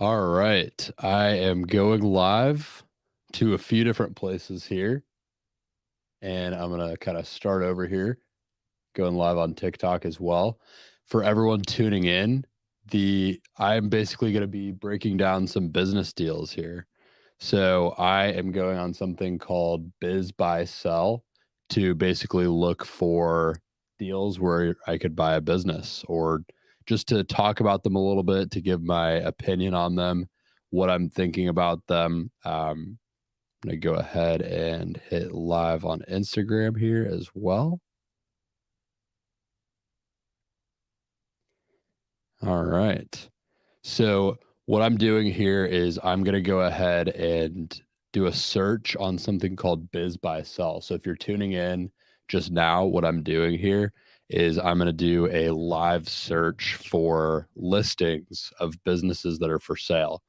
All right. I am going live to a few different places here, and I'm going to kind of start over here, going live on TikTok as well. For everyone tuning in, the I'm basically going to be breaking down some business deals here. So I am going on something called Biz Buy Sell to basically look for deals where I could buy a business or just to talk about them a little bit, to give my opinion on them, what I'm thinking about them. I'm going to go ahead and hit live on Instagram here as well. All right. So what I'm doing here is I'm going to go ahead and do a search on something called Biz Buy Sell. So if you're tuning in just now, what I'm doing here is I'm going to do a live search for listings of businesses that are for sale.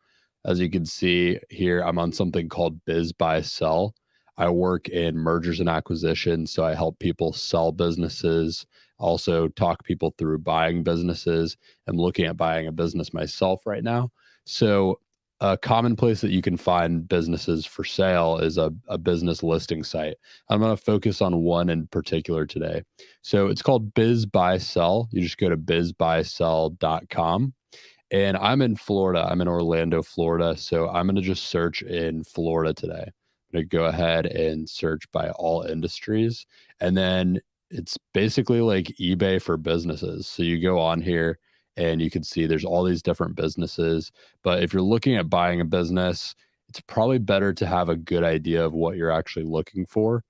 As you can see here, I'm on something called Biz Buy Sell. I work in mergers and acquisitions, so I help people sell businesses, also talk people through buying businesses. I'm looking at buying a business myself right now. So, a common place that you can find businesses for sale is a business listing site. I'm going to focus on one in particular today. So, it's called Biz Buy Sell. You just go to bizbuysell.com. And I'm in Florida. I'm in Orlando, Florida. So, I'm going to just search in Florida today. I'm going to go ahead and search by all industries. And then it's basically like eBay for businesses. So, you go on here and you can see there's all these different businesses. But if you're looking at buying a business, it's probably better to have a good idea of what you're actually looking for.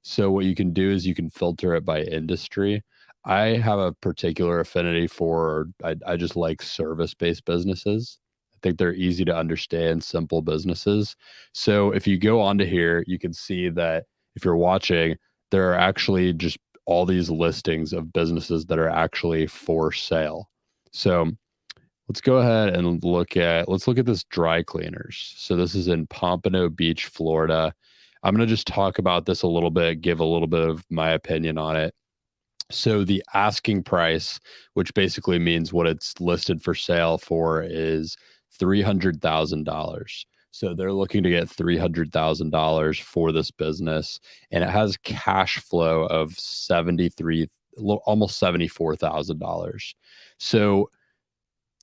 So what you can do is you can filter it by industry. I have a particular affinity for, I just like service-based businesses. I think they're easy to understand, simple businesses. So if you go onto here, you can see that if you're watching, there are actually just all these listings of businesses that are actually for sale. So let's go ahead and let's look at this dry cleaners. So this is in Pompano Beach, Florida. I'm going to just talk about this a little bit, give a little bit of my opinion on it. So the asking price, which basically means what it's listed for sale for, is $300,000. So they're looking to get $300,000 for this business, and it has cash flow of almost $74,000. So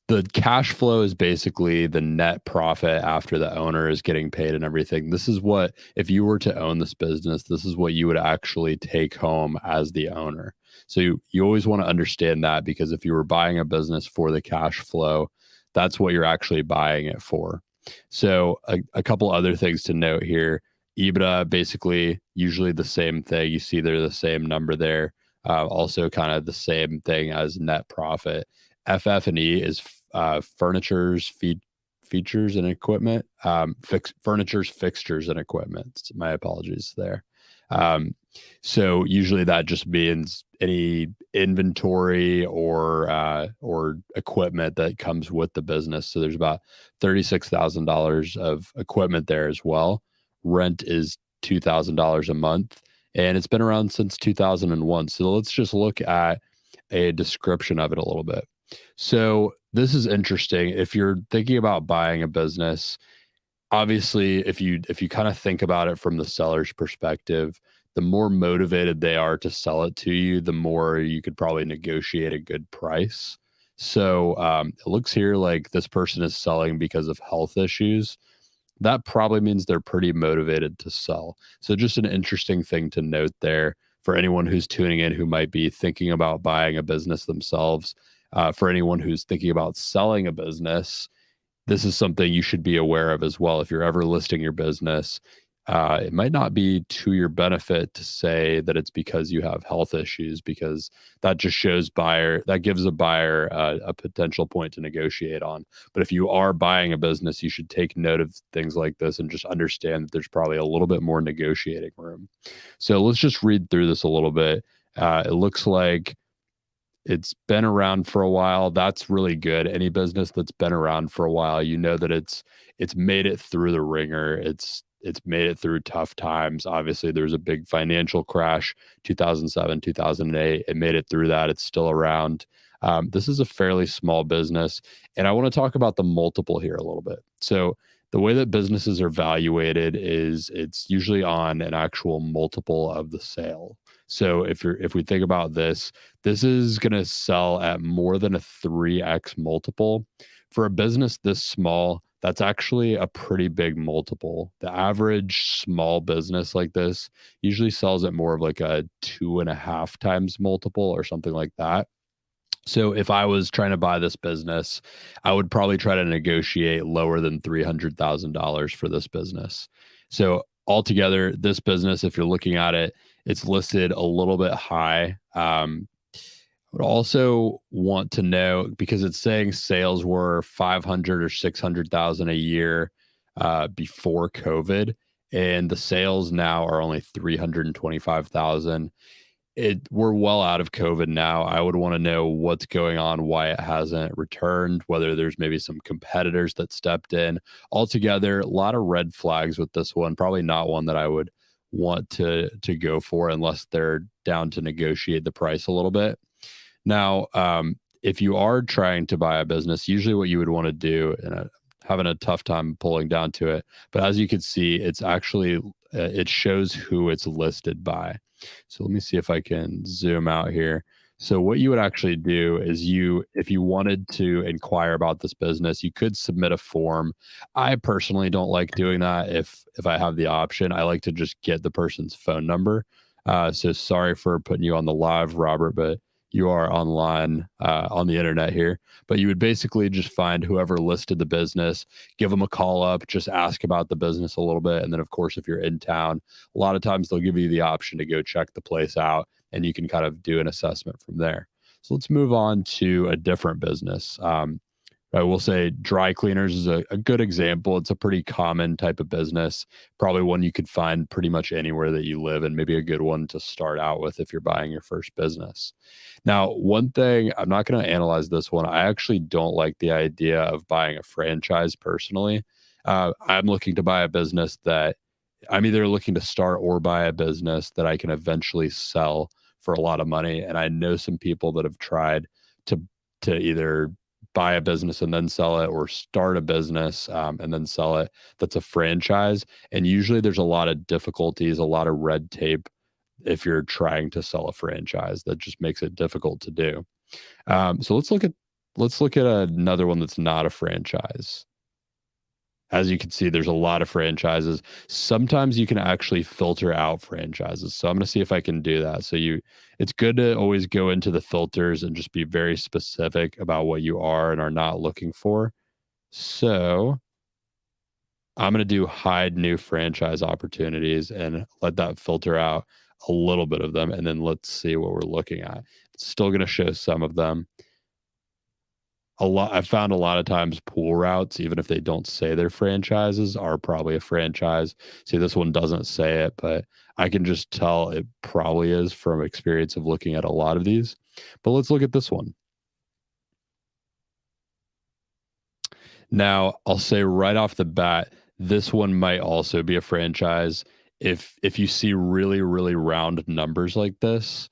the cash flow is basically the net profit after the owner is getting paid and everything. This is what, if you were to own this business, this is what you would actually take home as the owner. So you always want to understand that, because if you were buying a business for the cash flow, that's what you're actually buying it for. So a couple other things to note here. EBITDA, basically, usually the same thing. You see they're the same number there. Also kind of the same thing as net profit. FF&E is furniture's features and equipment, furniture's fixtures and equipment. My apologies there. So usually that just means any inventory or equipment that comes with the business. So there's about $36,000 of equipment there as well. Rent is $2,000 a month, and it's been around since 2001. So let's just look at a description of it a little bit. So this is interesting. If you're thinking about buying a business, obviously if you kind of think about it from the seller's perspective, the more motivated they are to sell it to you, the more you could probably negotiate a good price. So it looks here like this person is selling because of health issues. That probably means they're pretty motivated to sell. So just an interesting thing to note there for anyone who's tuning in who might be thinking about buying a business themselves. For anyone who's thinking about selling a business, this is something you should be aware of as well. If you're ever listing your business, it might not be to your benefit to say that it's because you have health issues, because that just gives a buyer a potential point to negotiate on. But if you are buying a business, you should take note of things like this and just understand that there's probably a little bit more negotiating room. So let's just read through this a little bit. It looks like it's been around for a while. That's really good. Any business that's been around for a while, you know that it's made it through the ringer. It's made it through tough times. Obviously, there's a big financial crash, 2007, 2008. It made it through that. It's still around. This is a fairly small business, and I want to talk about the multiple here a little bit. So the way that businesses are valuated is it's usually on an actual multiple of the sale. So if we think about this, this is going to sell at more than a 3x multiple. For a business this small, that's actually a pretty big multiple. The average small business like this usually sells at more of like a 2.5 times multiple or something like that. So if I was trying to buy this business, I would probably try to negotiate lower than $300,000 for this business. So altogether, this business, if you're looking at it, it's listed a little bit high. I would also want to know, because it's saying sales were 500 or 600,000 a year before COVID, and the sales now are only 325,000. We're well out of COVID now. I would want to know what's going on, why it hasn't returned, whether there's maybe some competitors that stepped in. Altogether, a lot of red flags with this one. Probably not one that I would want to go for unless they're down to negotiate the price a little bit. Now, if you are trying to buy a business, usually what you would want to do, and I'm having a tough time pulling down to it, but as you can see, it's actually it shows who it's listed by. So let me see if I can zoom out here. So what you would actually do is if you wanted to inquire about this business, you could submit a form. I personally don't like doing that if I have the option. I like to just get the person's phone number. So sorry for putting you on the live, Robert, but you are online on the internet here. But you would basically just find whoever listed the business, give them a call up, just ask about the business a little bit. And then, of course, if you're in town, a lot of times they'll give you the option to go check the place out and you can kind of do an assessment from there. So let's move on to a different business. I will say dry cleaners is a good example. It's a pretty common type of business, probably one you could find pretty much anywhere that you live, and maybe a good one to start out with if you're buying your first business. Now, one thing, I'm not going to analyze this one. I actually don't like the idea of buying a franchise personally. I'm looking to buy a business that I'm either looking to start or buy a business that I can eventually sell for a lot of money. And I know some people that have tried to either buy a business and then sell it, or start a business and then sell it. That's a franchise. And usually there's a lot of difficulties, a lot of red tape if you're trying to sell a franchise. That just makes it difficult to do. So let's look at another one that's not a franchise. As you can see, there's a lot of franchises. Sometimes you can actually filter out franchises. So I'm going to see if I can do that. So it's good to always go into the filters and just be very specific about what you are and are not looking for. So I'm going to do hide new franchise opportunities and let that filter out a little bit of them. And then let's see what we're looking at. It's still going to show some of them. I've found a lot of times pool routes, even if they don't say they're franchises, are probably a franchise. See, this one doesn't say it, but I can just tell it probably is from experience of looking at a lot of these. But let's look at this one. Now, I'll say right off the bat, this one might also be a franchise. If you see really, really round numbers like this,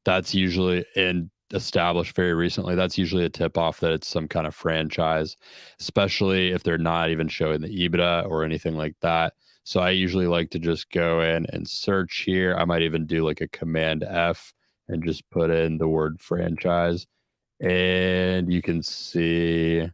that's usually in established very recently, that's usually a tip off that it's some kind of franchise, especially if they're not even showing the EBITDA or anything like that. So I usually like to just go in and search here. I might even do like a Command F and just put in the word franchise. And you can see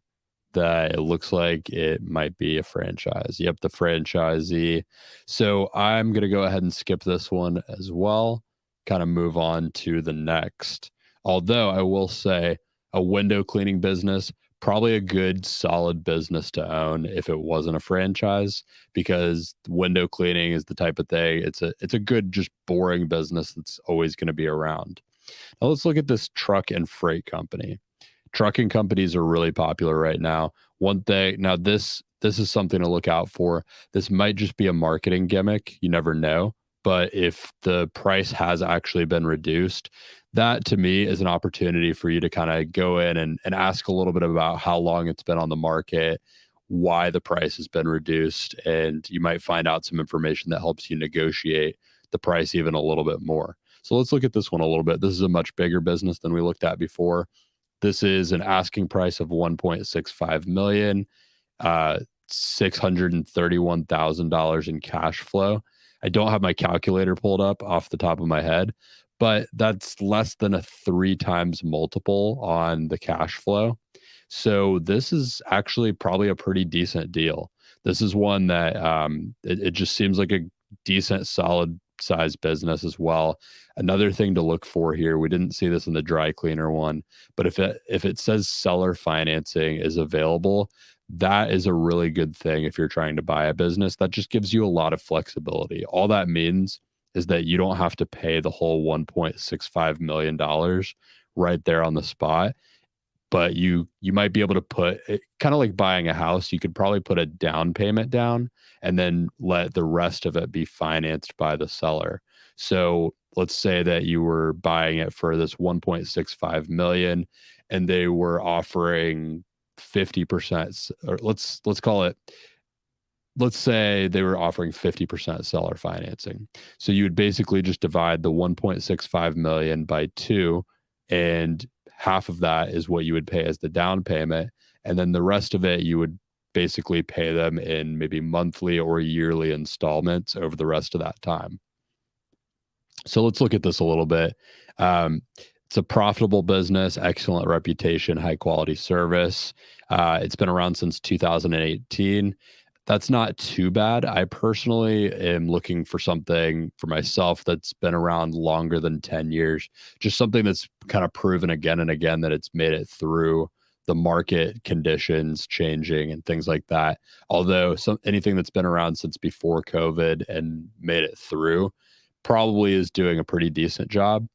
that it looks like it might be a franchise. Yep, the franchisee. So I'm going to go ahead and skip this one as well, kind of move on to the next. Although I will say a window cleaning business, probably a good solid business to own if it wasn't a franchise, because window cleaning is the type of thing. It's a good, just boring business that's always going to be around. Now let's look at this truck and freight company. Trucking companies are really popular right now. One thing, now this is something to look out for. This might just be a marketing gimmick. You never know. But if the price has actually been reduced, that to me is an opportunity for you to kind of go in and ask a little bit about how long it's been on the market, why the price has been reduced, and you might find out some information that helps you negotiate the price even a little bit more. So let's look at this one a little bit. This is a much bigger business than we looked at before. This is an asking price of 1.65 million, $631,000 in cash flow. I don't have my calculator pulled up off the top of my head, but that's less than a 3 times multiple on the cash flow. So this is actually probably a pretty decent deal. This is one that it just seems like a decent, solid size business as well. Another thing to look for here, we didn't see this in the dry cleaner one, but if it says seller financing is available, that is a really good thing if you're trying to buy a business. That just gives you a lot of flexibility. All that means is that you don't have to pay the whole $1.65 million right there on the spot, but you might be able to put it kind of like buying a house. You could probably put a down payment down and then let the rest of it be financed by the seller. So let's say that you were buying it for this 1.65 million and they were offering 50%, or let's call it, let's say they were offering 50% seller financing. So you would basically just divide the 1.65 million by 2, and half of that is what you would pay as the down payment, and then the rest of it you would basically pay them in maybe monthly or yearly installments over the rest of that time. So let's look at this a little bit. It's a profitable business, excellent reputation, high quality service. It's been around since 2018. That's not too bad. I personally am looking for something for myself that's been around longer than 10 years, just something that's kind of proven again and again that it's made it through the market conditions changing and things like that. Although anything that's been around since before COVID and made it through probably is doing a pretty decent job.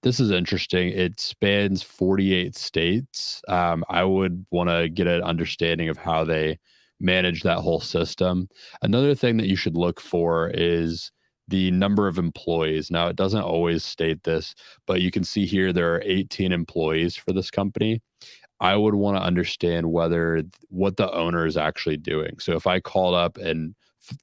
This is interesting. It spans 48 states. I would want to get an understanding of how they manage that whole system. Another thing that you should look for is the number of employees. Now, it doesn't always state this, but you can see here there are 18 employees for this company. I would want to understand what the owner is actually doing. So if I called up and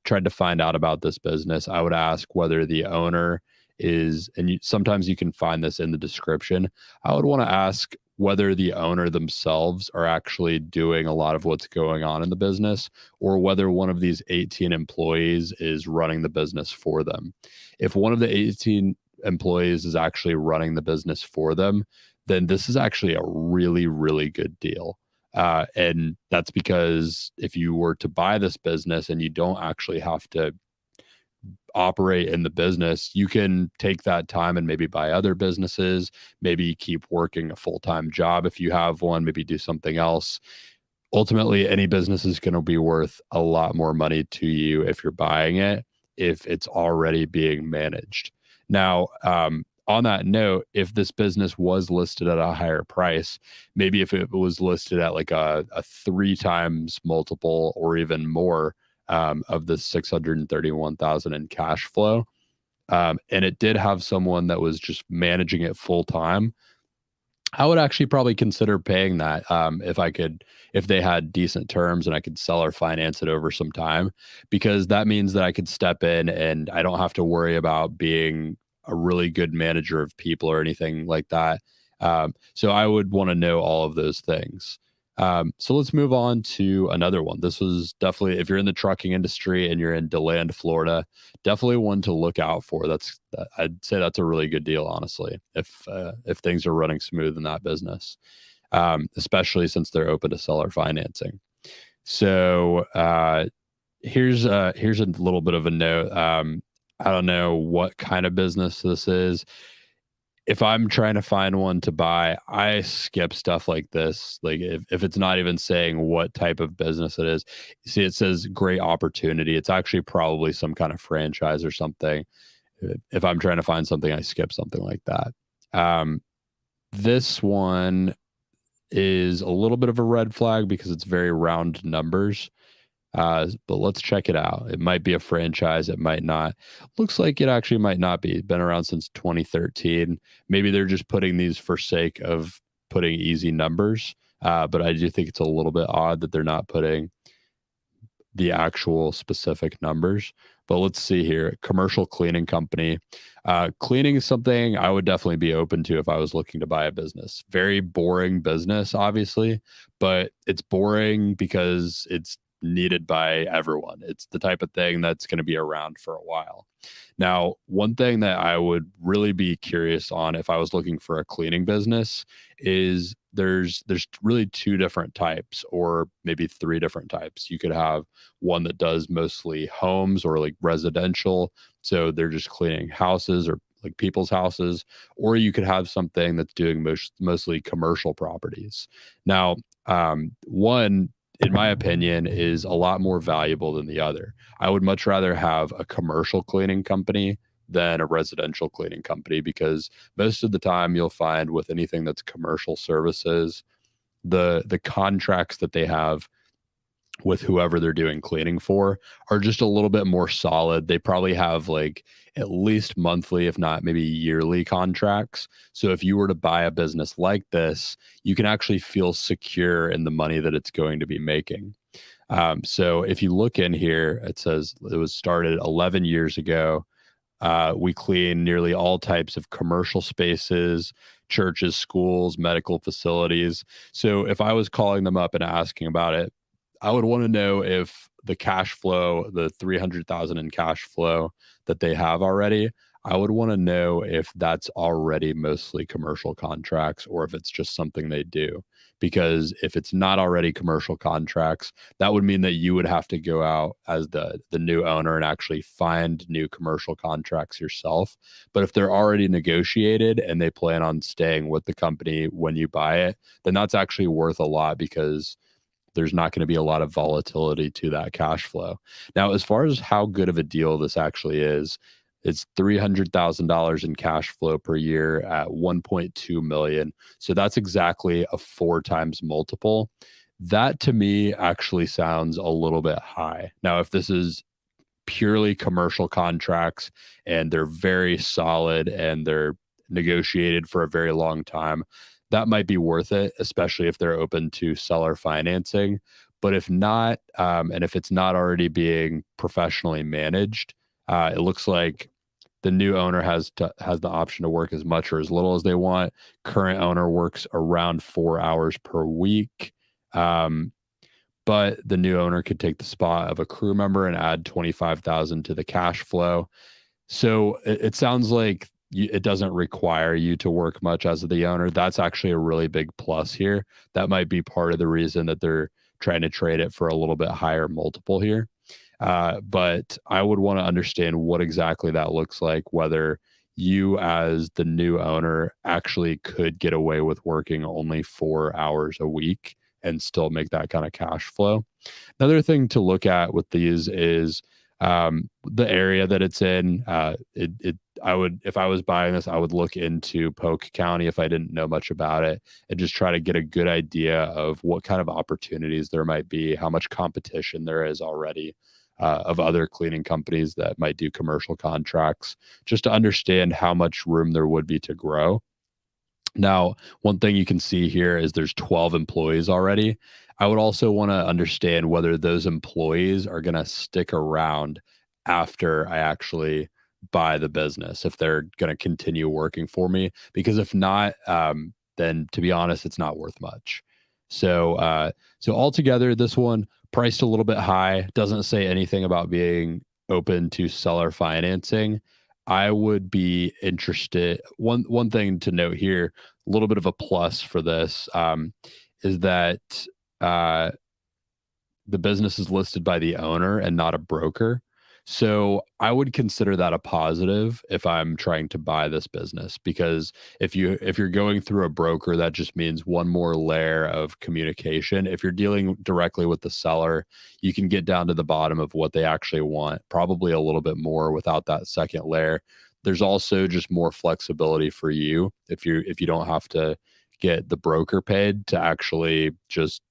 tried to find out about this business, I would ask whether the owner is, and sometimes you can find this in the description. I would want to ask whether the owner themselves are actually doing a lot of what's going on in the business, or whether one of these 18 employees is running the business for them. If one of the 18 employees is actually running the business for them, then this is actually a really, really good deal. And that's because if you were to buy this business and you don't actually have to operate in the business, you can take that time and maybe buy other businesses, maybe keep working a full-time job if you have one, maybe do something else. Ultimately, any business is going to be worth a lot more money to you if you're buying it, if it's already being managed. Now, on that note, if this business was listed at a higher price, maybe if it was listed at like a 3 times multiple or even more, of the 631,000 in cash flow, and it did have someone that was just managing it full time, I would actually probably consider paying that, if they had decent terms and I could sell or finance it over some time, because that means that I could step in and I don't have to worry about being a really good manager of people or anything like that. So I would want to know all of those things. So let's move on to another one. This was definitely, if you're in the trucking industry and you're in DeLand, Florida, definitely one to look out for. I'd say that's a really good deal, honestly, if things are running smooth in that business, especially since they're open to seller financing. So here's a little bit of a note. I don't know what kind of business this is. If I'm trying to find one to buy, I skip stuff like this. Like if it's not even saying what type of business it is. See, it says great opportunity. It's actually probably some kind of franchise or something. If I'm trying to find something, I skip something like that. This one is a little bit of a red flag because it's very round numbers. But let's check it out. It might be a franchise. It might not. Looks like it actually might not be. It's been around since 2013. Maybe they're just putting these for sake of putting easy numbers. But I do think it's a little bit odd that they're not putting the actual specific numbers. But let's see here. Commercial cleaning company. Cleaning is something I would definitely be open to if I was looking to buy a business. Very boring business, obviously, but it's boring because it's needed by everyone. It's the type of thing that's going to be around for a while. Now, one thing that I would really be curious on if I was looking for a cleaning business is there's really two different types, or maybe three different types. You could have one that does mostly homes or like residential, so they're just cleaning houses or like people's houses, or you could have something that's doing mostly commercial properties. Now, one, in my opinion, is a lot more valuable than the other. I would much rather have a commercial cleaning company than a residential cleaning company, because most of the time you'll find with anything that's commercial services, the contracts that they have with whoever they're doing cleaning for are just a little bit more solid. They probably have like at least monthly, if not maybe yearly contracts. So if you were to buy a business like this, you can actually feel secure in the money that it's going to be making. So if you look in here, it says it was started 11 years ago. We clean nearly all types of commercial spaces, churches, schools, medical facilities. So if I was calling them up and asking about it, I would want to know if the cash flow, the 300,000 in cash flow that they have already, I would want to know if that's already mostly commercial contracts or if it's just something they do. Because if it's not already commercial contracts, that would mean that you would have to go out as the new owner and actually find new commercial contracts yourself. But if they're already negotiated and they plan on staying with the company when you buy it, then that's actually worth a lot, because there's not going to be a lot of volatility to that cash flow. Now, as far as how good of a deal this actually is, it's $300,000 in cash flow per year at 1.2 million. So that's exactly a 4 times multiple. That to me actually sounds a little bit high. Now, if this is purely commercial contracts and they're very solid and they're negotiated for a very long time, that might be worth it, especially if they're open to seller financing. But if not, and if it's not already being professionally managed, it looks like the new owner has the option to work as much or as little as they want. Current owner works around 4 hours per week. But the new owner could take the spot of a crew member and add 25,000 to the cash flow. So it sounds like it doesn't require you to work much as the owner. That's actually a really big plus here. That might be part of the reason that they're trying to trade it for a little bit higher multiple here. But I would want to understand what exactly that looks like, whether you as the new owner actually could get away with working only 4 hours a week and still make that kind of cash flow. Another thing to look at with these is the area that it's in. I would, if I was buying this, I would look into Polk County if I didn't know much about it, and just try to get a good idea of what kind of opportunities there might be, how much competition there is already of other cleaning companies that might do commercial contracts, just to understand how much room there would be to grow. Now, one thing you can see here is there's 12 employees already. I would also want to understand whether those employees are going to stick around after I actually buy the business, if they're going to continue working for me. Because if not, then to be honest, it's not worth much. So altogether, this one priced a little bit high. Doesn't say anything about being open to seller financing. I would be interested. One thing to note here, a little bit of a plus for this, is that uh, the business is listed by the owner and not a broker. So I would consider that a positive if I'm trying to buy this business, because if you're going through a broker, that just means one more layer of communication. If you're dealing directly with the seller, you can get down to the bottom of what they actually want, probably a little bit more without that second layer. There's also just more flexibility for you if you don't have to get the broker paid to actually just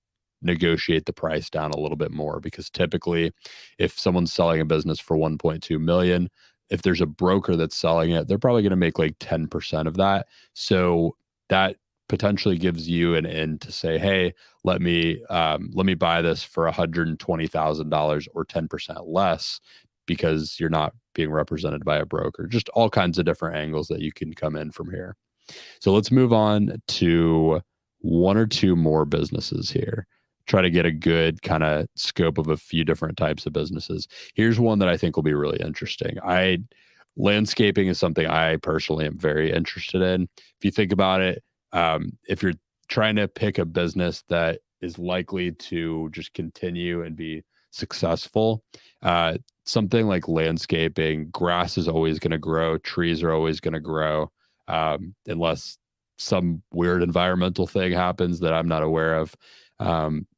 negotiate the price down a little bit more, because typically if someone's selling a business for 1.2 million, if there's a broker that's selling it, they're probably going to make like 10% of that. So that potentially gives you an in to say, hey, let me buy this for $120,000 or 10% less because you're not being represented by a broker. Just all kinds of different angles that you can come in from here. So let's move on to one or two more businesses here. Try to get a good kind of scope of a few different types of businesses. Here's one that I think will be really interesting. Landscaping is something I personally am very interested in. If you think about it, if you're trying to pick a business that is likely to just continue and be successful, something like landscaping, grass is always going to grow, trees are always going to grow, unless some weird environmental thing happens that I'm not aware of.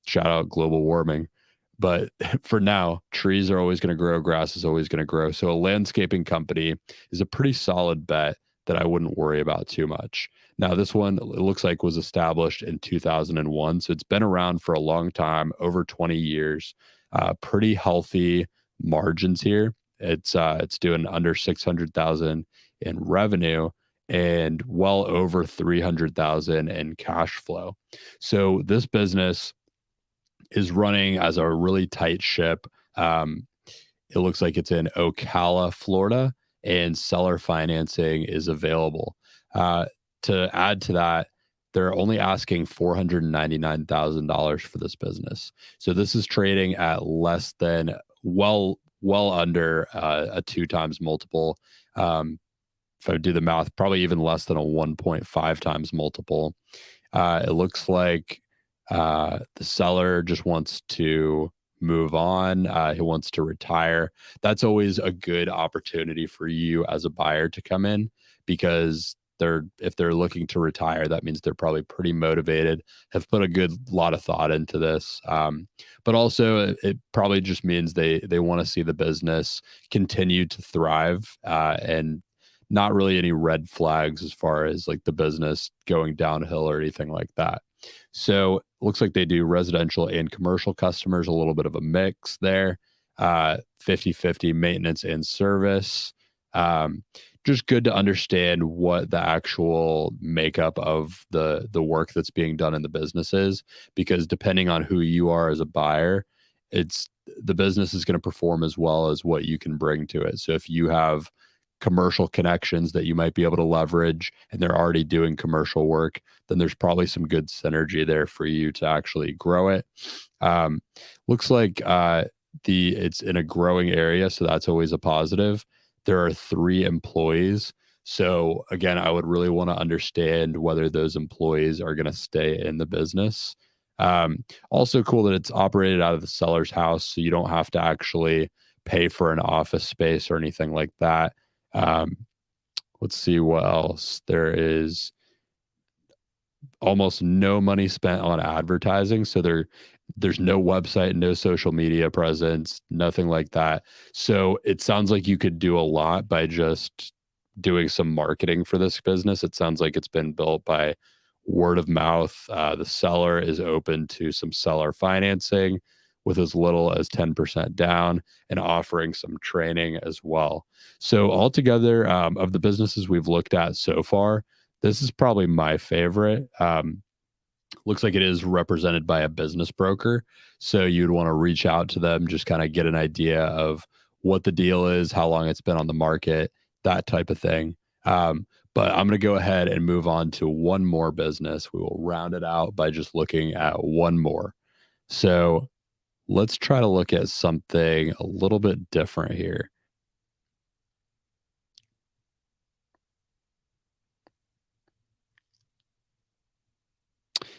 Shout out global warming. But for now, trees are always going to grow, grass is always going to grow. So a landscaping company is a pretty solid bet that I wouldn't worry about too much. Now, this one, it looks like, was established in 2001. So it's been around for a long time, over 20 years. Pretty healthy margins here. It's doing under 600,000 in revenue and well over 300,000 in cash flow. So this business is running as a really tight ship. It looks like it's in Ocala, Florida, and seller financing is available. To add to that, they're only asking $499,000 for this business. So this is trading at less than well under a 2x multiple. If I do the math, probably even less than a 1.5 times multiple. It looks like the seller just wants to move on. He wants to retire. That's always a good opportunity for you as a buyer to come in, because if they're looking to retire, that means they're probably pretty motivated, have put a good lot of thought into this. But also it probably just means they want to see the business continue to thrive, and not really any red flags as far as like the business going downhill or anything like that. So it looks like they do residential and commercial customers, a little bit of a mix there, 50-50 maintenance and service. Just good to understand what the actual makeup of the work that's being done in the business is, because depending on who you are as a buyer, the business is going to perform as well as what you can bring to it. So if you have commercial connections that you might be able to leverage and they're already doing commercial work, then there's probably some good synergy there for you to actually grow it. Looks like it's in a growing area, so that's always a positive. There are 3 employees. So again, I would really want to understand whether those employees are going to stay in the business. Also cool that it's operated out of the seller's house, so you don't have to actually pay for an office space or anything like that. Let's see what else there is. Almost no money spent on advertising. So there's no website, no social media presence, nothing like that. So it sounds like you could do a lot by just doing some marketing for this business. It sounds like it's been built by word of mouth. The seller is open to some seller financing with as little as 10% down and offering some training as well. So altogether, of the businesses we've looked at so far, this is probably my favorite. Looks like it is represented by a business broker. So you'd want to reach out to them, just kind of get an idea of what the deal is, how long it's been on the market, that type of thing. But I'm going to go ahead and move on to one more business. We will round it out by just looking at one more. So let's try to look at something a little bit different here.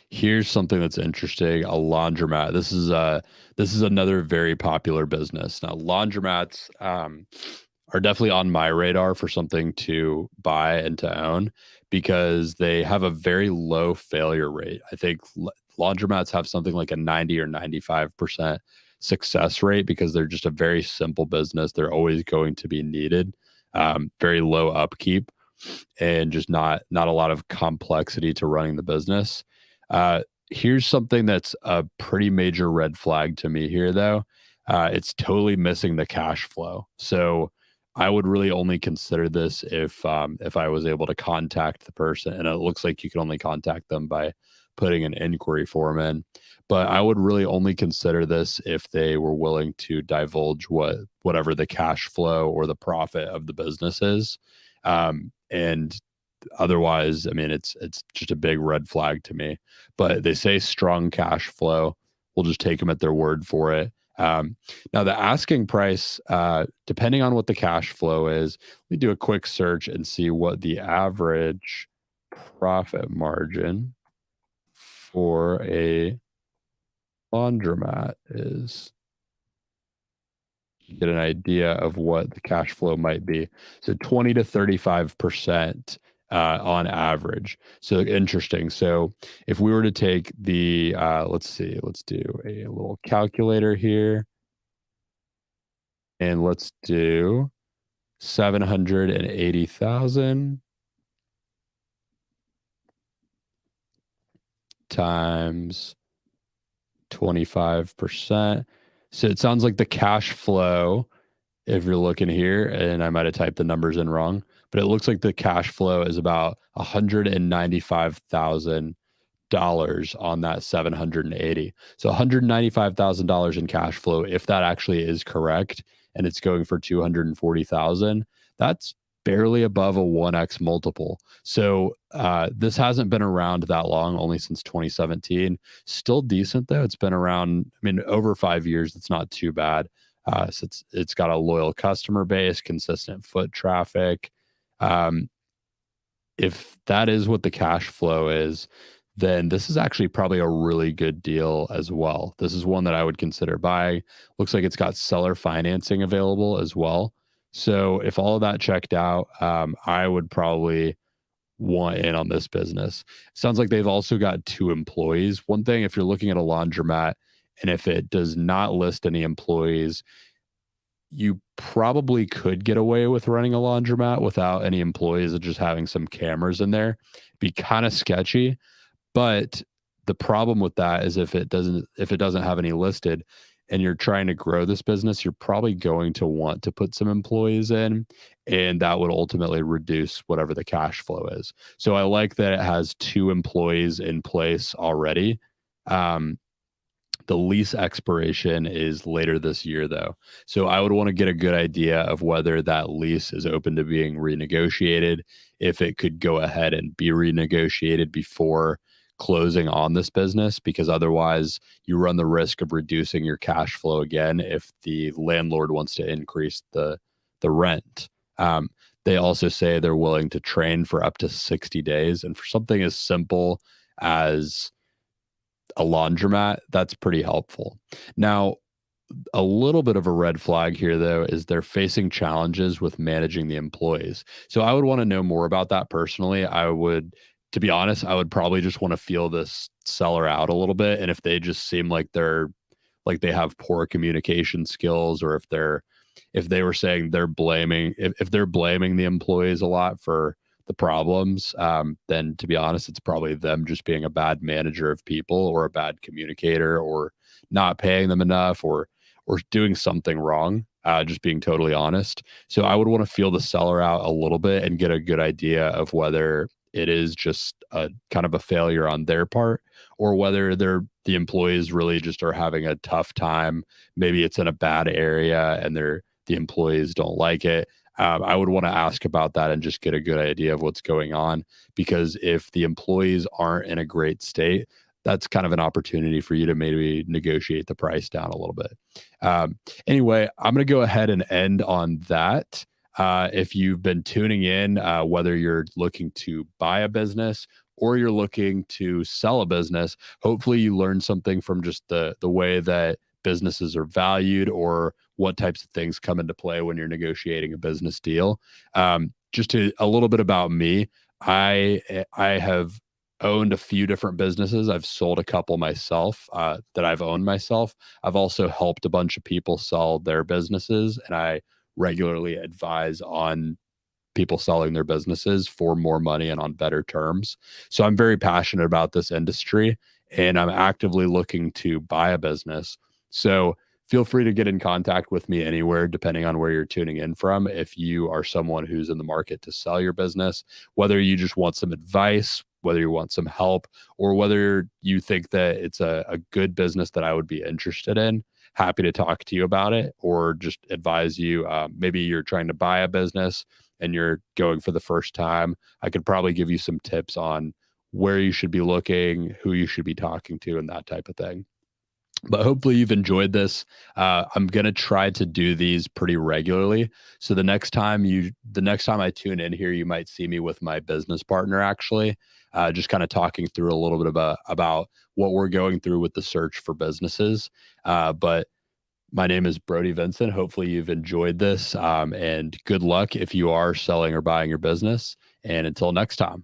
Here's something that's interesting: a laundromat. This is another very popular business. Now, laundromats are definitely on my radar for something to buy and to own, because they have a very low failure rate. I think laundromats have something like a 90 or 95% success rate because they're just a very simple business. They're always going to be needed. Very low upkeep and just not a lot of complexity to running the business. Here's something that's a pretty major red flag to me here, though. It's totally missing the cash flow. So I would really only consider this if I was able to contact the person, and it looks like you can only contact them by putting an inquiry form in. But I would really only consider this if they were willing to divulge whatever the cash flow or the profit of the business is. And otherwise, I mean, it's just a big red flag to me. But they say strong cash flow. We'll just take them at their word for it. Now, the asking price, depending on what the cash flow is, we do a quick search and see what the average profit margin for a laundromat is. Get an idea of what the cash flow might be. So 20 to 35% on average. So interesting. So if we were to take the, let's see, let's do a little calculator here, and let's do 780,000 times 25%. So it sounds like the cash flow, if you're looking here, and I might have typed the numbers in wrong, but it looks like the cash flow is about $195,000 on that 780. So $195,000 in cash flow, if that actually is correct, and it's going for 240,000, that's barely above a 1x multiple. So this hasn't been around that long, only since 2017. Still decent though. It's been around, I mean, over 5 years. It's not too bad. So it's got a loyal customer base, consistent foot traffic. If that is what the cash flow is, then this is actually probably a really good deal as well. This is one that I would consider buying. Looks like it's got seller financing available as well. So if all of that checked out, I would probably want in on this business. Sounds like they've also got 2 employees. One thing, if you're looking at a laundromat and if it does not list any employees, you probably could get away with running a laundromat without any employees and just having some cameras in there. Be kind of sketchy, but the problem with that is if it doesn't have any listed and you're trying to grow this business, you're probably going to want to put some employees in, and that would ultimately reduce whatever the cash flow is. So I like that it has 2 employees in place already. The lease expiration is later this year, though. So I would want to get a good idea of whether that lease is open to being renegotiated, if it could go ahead and be renegotiated before closing on this business, because otherwise you run the risk of reducing your cash flow again if the landlord wants to increase the rent. They also say they're willing to train for up to 60 days. And for something as simple as a laundromat, that's pretty helpful. Now, a little bit of a red flag here, though, is they're facing challenges with managing the employees. So I would want to know more about that personally. To be honest, I would probably just want to feel this seller out a little bit. And if they just seem like they have poor communication skills, or if they were saying if they're blaming the employees a lot for the problems, then to be honest, it's probably them just being a bad manager of people, or a bad communicator, or not paying them enough, or doing something wrong, just being totally honest. So I would want to feel the seller out a little bit and get a good idea of whether it is just a kind of a failure on their part, or whether the employees really just are having a tough time. Maybe it's in a bad area and the employees don't like it. I would want to ask about that and just get a good idea of what's going on, because if the employees aren't in a great state, that's kind of an opportunity for you to maybe negotiate the price down a little bit. Anyway, I'm going to go ahead and end on that. If you've been tuning in, whether you're looking to buy a business or you're looking to sell a business, hopefully you learned something from just the way that businesses are valued, or what types of things come into play when you're negotiating a business deal. Just a little bit about me. I have owned a few different businesses. I've sold a couple myself that I've owned myself. I've also helped a bunch of people sell their businesses, and I regularly advise on people selling their businesses for more money and on better terms. So I'm very passionate about this industry, and I'm actively looking to buy a business. So feel free to get in contact with me anywhere, depending on where you're tuning in from. If you are someone who's in the market to sell your business, whether you just want some advice, whether you want some help, or whether you think that it's a good business that I would be interested in, happy to talk to you about it or just advise you. Maybe you're trying to buy a business and you're going for the first time. I could probably give you some tips on where you should be looking, who you should be talking to, and that type of thing. But hopefully you've enjoyed this. I'm gonna try to do these pretty regularly. So the next time I tune in here, you might see me with my business partner, actually, just kind of talking through a little bit about what we're going through with the search for businesses. But my name is Brody Vincent. Hopefully you've enjoyed this, and good luck if you are selling or buying your business. And until next time.